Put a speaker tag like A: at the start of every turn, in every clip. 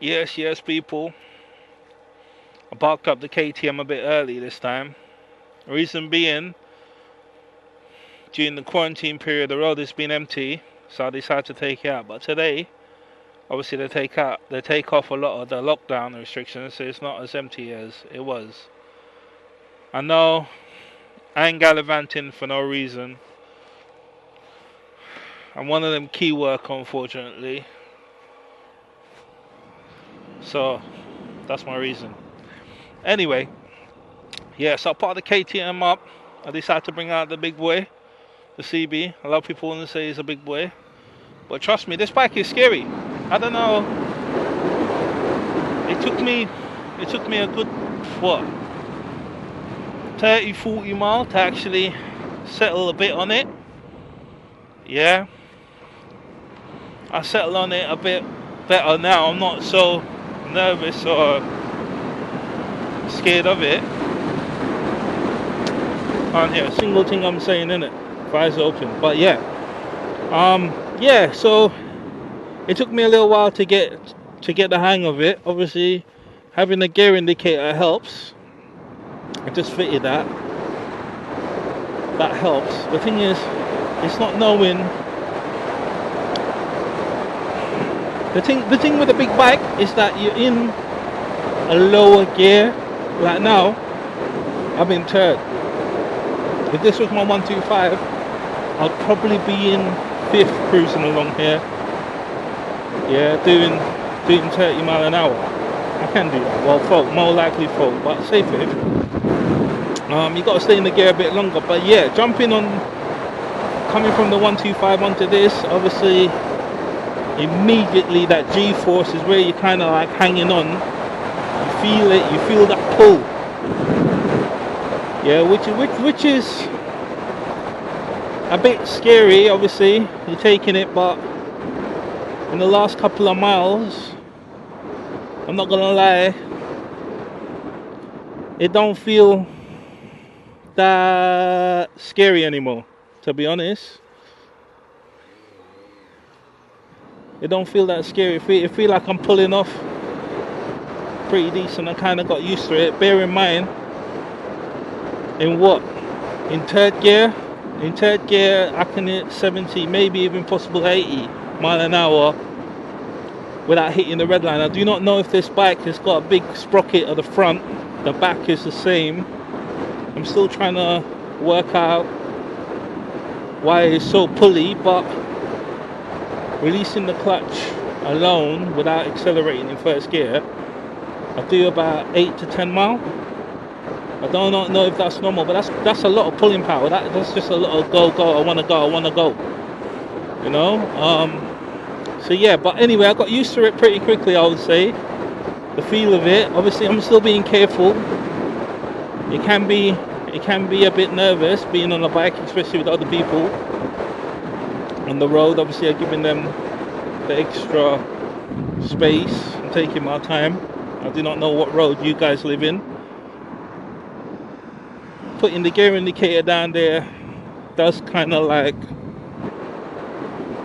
A: Yes, people. I parked up the KTM a bit early this time. Reason being, during the quarantine period, the road has been empty, so I decided to take it out. But today, obviously, they take off a lot of the lockdown restrictions, so it's not as empty as it was. I know I ain't gallivanting for no reason. I'm one of them key work, unfortunately. So that's my reason. Anyway, yeah, so I parked the KTM up. I decided to bring out the big boy, the CB. A lot of people want to say he's a big boy, but trust me, this bike is scary. I don't know. It took me a good what 30-40 mile to actually settle a bit on it. Yeah, I settle on it a bit better now. I'm not so nervous or scared of it. Can't hear a single thing I'm saying in it. Eyes open. But yeah, so it took me a little while to get the hang of it. Obviously, having a gear indicator helps. I just fitted that. That helps. The thing is, it's not knowing. The thing with a big bike is that you're in a lower gear. Like now, I'm in third. If this was my 125, I'd probably be in fifth cruising along here. Yeah, doing 30 mile an hour. I can do that. Well, more likely fold, but say fifth. You got to stay in the gear a bit longer. But yeah, coming from the 125 onto this, obviously, immediately that G-force is where you're kind of like hanging on. You feel it. You feel that pull. Yeah, which is a bit scary. Obviously, you're taking it, but in the last couple of miles, I'm not gonna lie, it don't feel that scary anymore. To be honest, it don't feel that scary. It feel like I'm pulling off pretty decent. I kind of got used to it. Bear in mind, in third gear, I can hit 70, maybe even possible 80 mile an hour without hitting the red line. I do not know if this bike has got a big sprocket at the front. The back is the same. I'm still trying to work out why it's so pulley, but releasing the clutch alone without accelerating in first gear, I do about 8 to 10 mile. I don't know if that's normal, but that's a lot of pulling power. That's just a lot of go. I want to go. You know. So yeah, but anyway, I got used to it pretty quickly. I would say the feel of it. Obviously, I'm still being careful. It can be a bit nervous being on a bike, especially with other people on the road. Obviously, I'm giving them the extra space. I'm taking my time. I do not know what road you guys live in. Putting the gear indicator down there does kind of like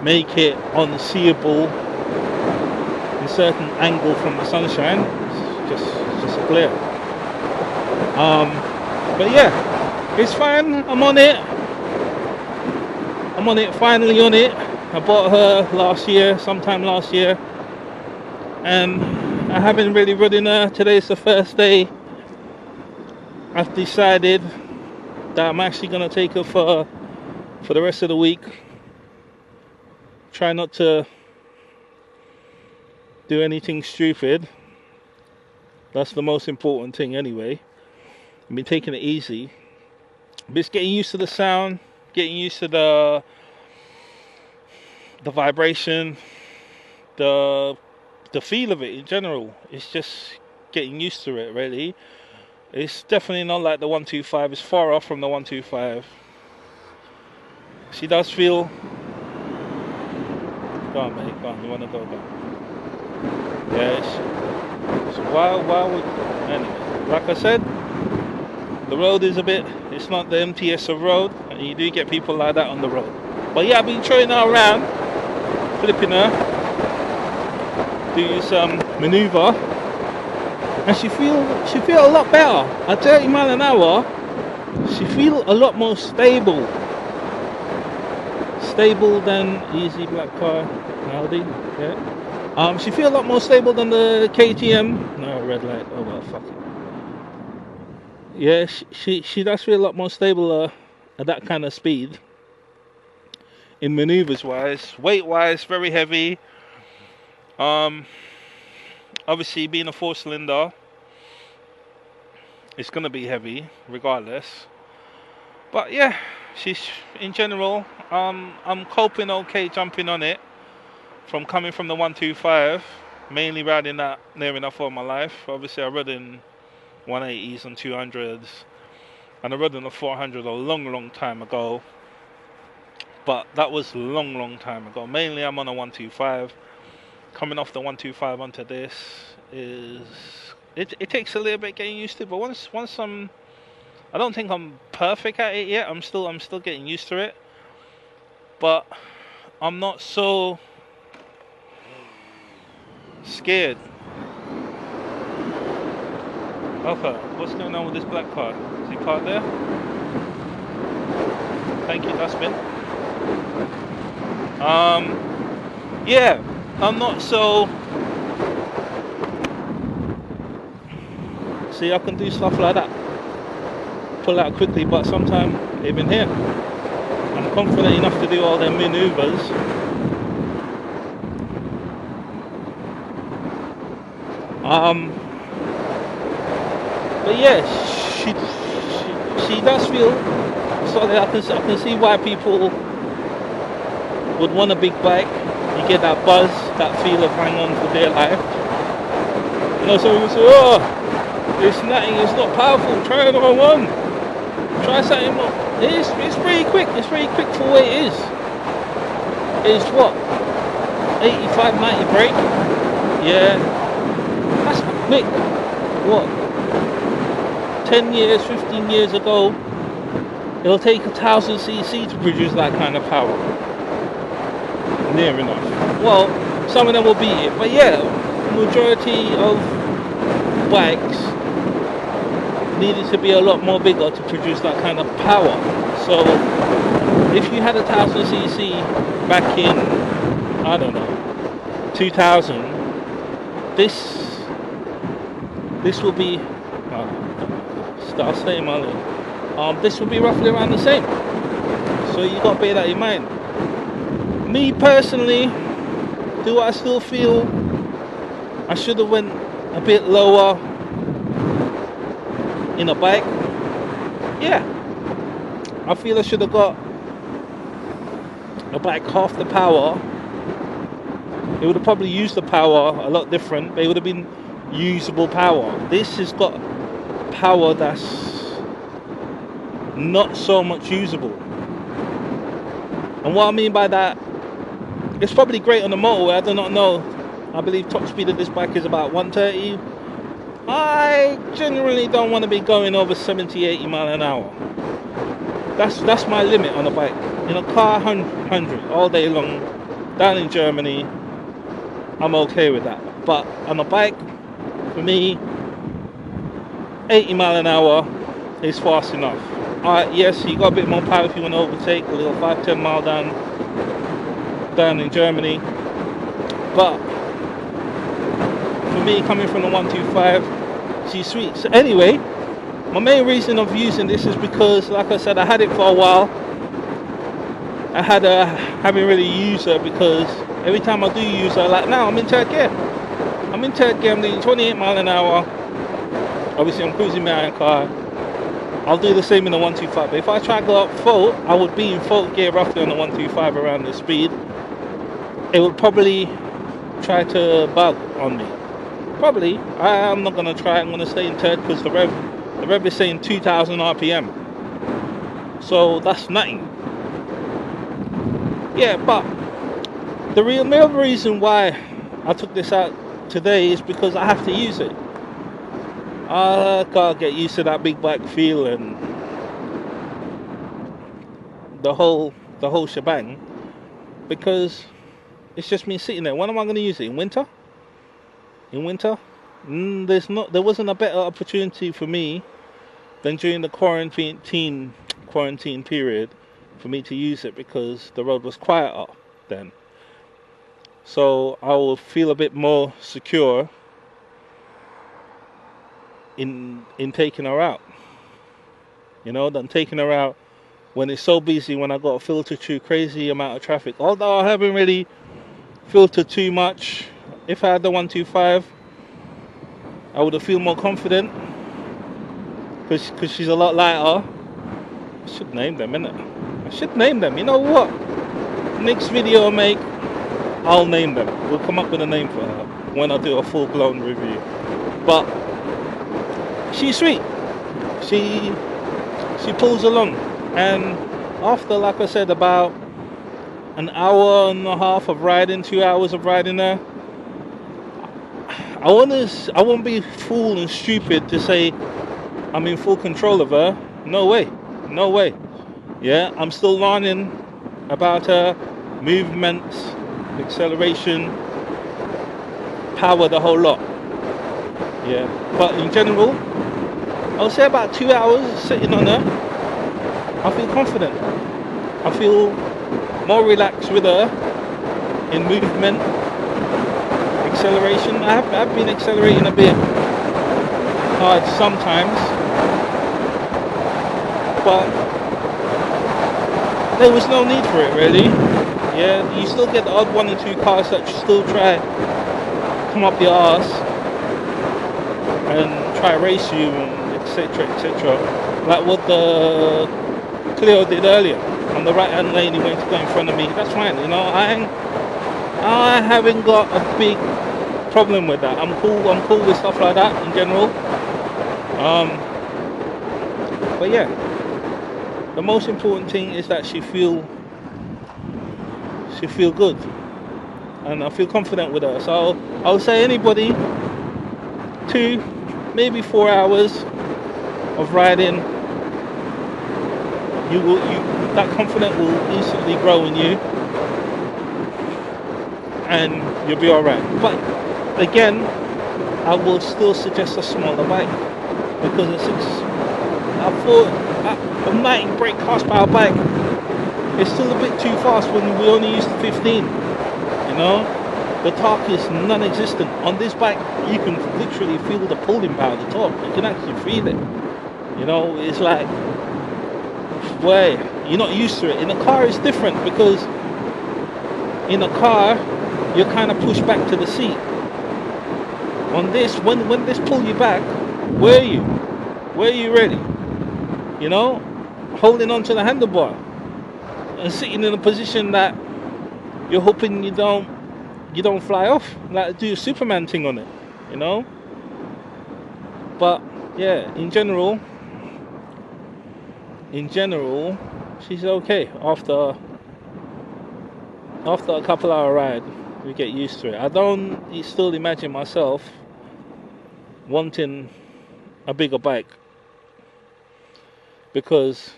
A: make it unseeable in certain angle from the sunshine. It's just a glare. But yeah, it's fine. I'm on it. Finally on it. I bought her sometime last year, and I haven't really ridden her. Today's the first day. I've decided that I'm actually going to take her for the rest of the week. Try not to do anything stupid. That's the most important thing anyway. I've been taking it easy. I'm just getting used to the sound, getting used to the vibration, the feel of it in general. It's just getting used to it, really. It's definitely not like the 125. It's far off from the 125. She does feel. Go on, mate. Go on. You want to go back? Yes. So why would? Anyway, like I said, the road is it's not the MTS of road, and you do get people like that on the road. But yeah, I've been throwing her around, flipping her, do some maneuver, and she feel a lot better. At 30 mile an hour, she feel a lot more stable than easy black car Audi. Yeah. She feel a lot more stable than the KTM. No, red light. Oh well, fuck it. Yeah, she does feel a lot more stable at that kind of speed. In maneuvers wise, weight wise, very heavy. Obviously being a 4-cylinder, it's gonna be heavy regardless. But yeah, she's in general. I'm coping okay jumping on it. From coming from the 125, mainly riding that near enough all my life. Obviously, I rode in 180s and 200s, and I rode in a 400 a long time ago. But that was long time ago. Mainly, I'm on a 125. Coming off the 125 onto this it takes a little bit getting used to. But once I don't think I'm perfect at it yet. I'm still getting used to it. But I'm not so scared. Okay, what's going on with this black car? Is he parked there? Thank you, dustbin. Yeah, I'm not so. See, I can do stuff like that. Pull out quickly, but sometimes even here, I'm confident enough to do all their maneuvers. But yeah, she does feel solid. I can see why people would want a big bike. You get that buzz, that feel of hang on for dear life. You know, some people say, oh, it's nothing, it's not powerful, try it on one. Try something more. It's pretty quick, for what it is. It's what? 85, 90 brake? Yeah. That's quick. What? 10 years, 15 years ago, it'll take 1,000 cc to produce that kind of power. Near enough. Well, some of them will beat it, but yeah, majority of bikes needed to be a lot more bigger to produce that kind of power. So, if you had 1,000 cc back in, I don't know, 2000, this will be. I'll stay in my lane. This will be roughly around the same. So you got to bear that in mind. Me personally, do I still feel I should have went a bit lower in a bike? Yeah. I feel I should have got a bike half the power. It would have probably used the power a lot different, but it would have been usable power. This has got power that's not so much usable. And what I mean by that, it's probably great on the motorway. I do not know. I believe top speed of this bike is about 130. I generally don't want to be going over 70, 80 mile an hour. That's my limit on a bike. In a car, 100 all day long. Down in Germany, I'm okay with that. But on a bike, for me, 80 mile an hour is fast enough. Yes, you got a bit more power if you want to overtake, a little 5-10 mile down in Germany. But for me, coming from the 125, she's sweet. So anyway, my main reason of using this is because, like I said, I had it for a while. I haven't really used her because every time I do use her, like now I'm in Turkey. I'm doing 28 mile an hour. Obviously I'm cruising my own car. I'll do the same in the 125. But if I try to go up full, I would be in full gear roughly on the 125 around this speed. It would probably try to bug on me. Probably. I'm not going to try. I'm going to stay in third because the rev is saying 2,000 RPM. So that's nothing. Yeah, but the real reason why I took this out today is because I have to use it. I can't get used to that big bike feel and the whole shebang because it's just me sitting there. When am I going to use it? In winter? in winter. There wasn't a better opportunity for me than during the quarantine period for me to use it, because the road was quieter then. So I will feel a bit more secure in taking her out, than taking her out when it's so busy, when I got to filter through crazy amount of traffic. Although I haven't really filtered too much. If I had the 125, I would have feel more confident, because she's a lot lighter. I should name them, innit? I should name them. You know what? Next video I make, I'll name them. We'll come up with a name for her when I do a full-blown review. But she's sweet. She pulls along, and after, like I said, about an hour and a half of riding, 2 hours of riding there, I won't be fool and stupid to say I'm in full control of her. No way. Yeah, I'm still learning about her movements, acceleration, power, the whole lot. Yeah, but in general, I'll say about 2 hours sitting on her, I feel confident. I feel more relaxed with her in movement, acceleration. I've been accelerating a bit hard sometimes, but there was no need for it, really. Yeah, you still get the odd 1 or 2 cars that still try come up your arse and try race you, and etc. Like what the Clio did earlier. On the right hand lane, he went to go in front of me. That's fine, I haven't got a big problem with that. I'm cool with stuff like that in general. But yeah, the most important thing is that she feel good, and I feel confident with her. So I'll say anybody, 2, maybe 4 hours of riding, that confidence will instantly grow in you, and you'll be alright. But again, I will still suggest a smaller bike, because I thought a 90 brake horsepower bike is still a bit too fast when we only used to 15. The torque is non-existent. On this bike, you can literally feel the pulling power, the torque. You can actually feel it. It's like, way you're not used to it. In a car, it's different, because in a car, you're kind of pushed back to the seat. On this, when this pull you back, where are you? Where are you really? Holding on to the handlebar and sitting in a position that you're hoping you don't fly off, like do a Superman thing on it, But yeah, in general, she's okay. After a couple hour ride, we get used to it. I don't still imagine myself wanting a bigger bike, because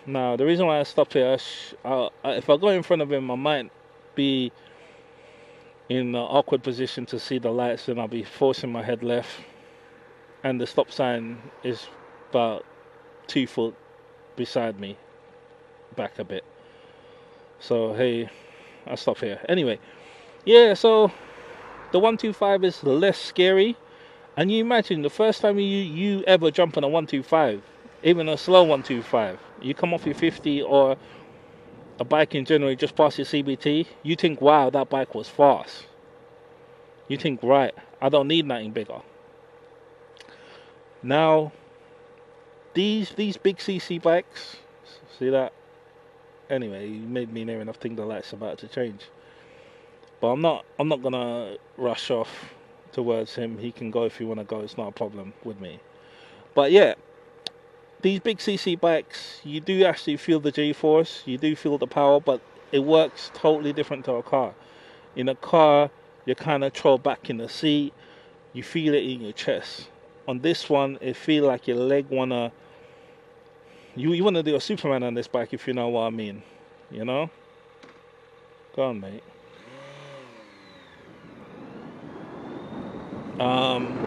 A: now the reason why I stop here, if I go in front of him, I might be in an awkward position to see the lights, and I'll be forcing my head left, and the stop sign is about 2 foot beside me, back a bit. So hey, I'll stop here. Anyway, yeah, so the 125 is less scary. And you imagine the first time you ever jump on a 125, even a slow 125, you come off your 50 or a bike in general, just past your CBT, you think, wow, that bike was fast. You think, right, I don't need nothing bigger. Now, these big CC bikes, see that? Anyway, you made me near enough think the light's about to change. But I'm not gonna rush off towards him. He can go if you want to go. It's not a problem with me. But yeah, these big CC bikes, you do actually feel the G-force. You do feel the power, but it works totally different to a car. In a car, you kind of throw back in the seat. You feel it in your chest. On this one, it feels like your leg wanna. You wanna do a Superman on this bike, if you know what I mean. Go on, mate. Um,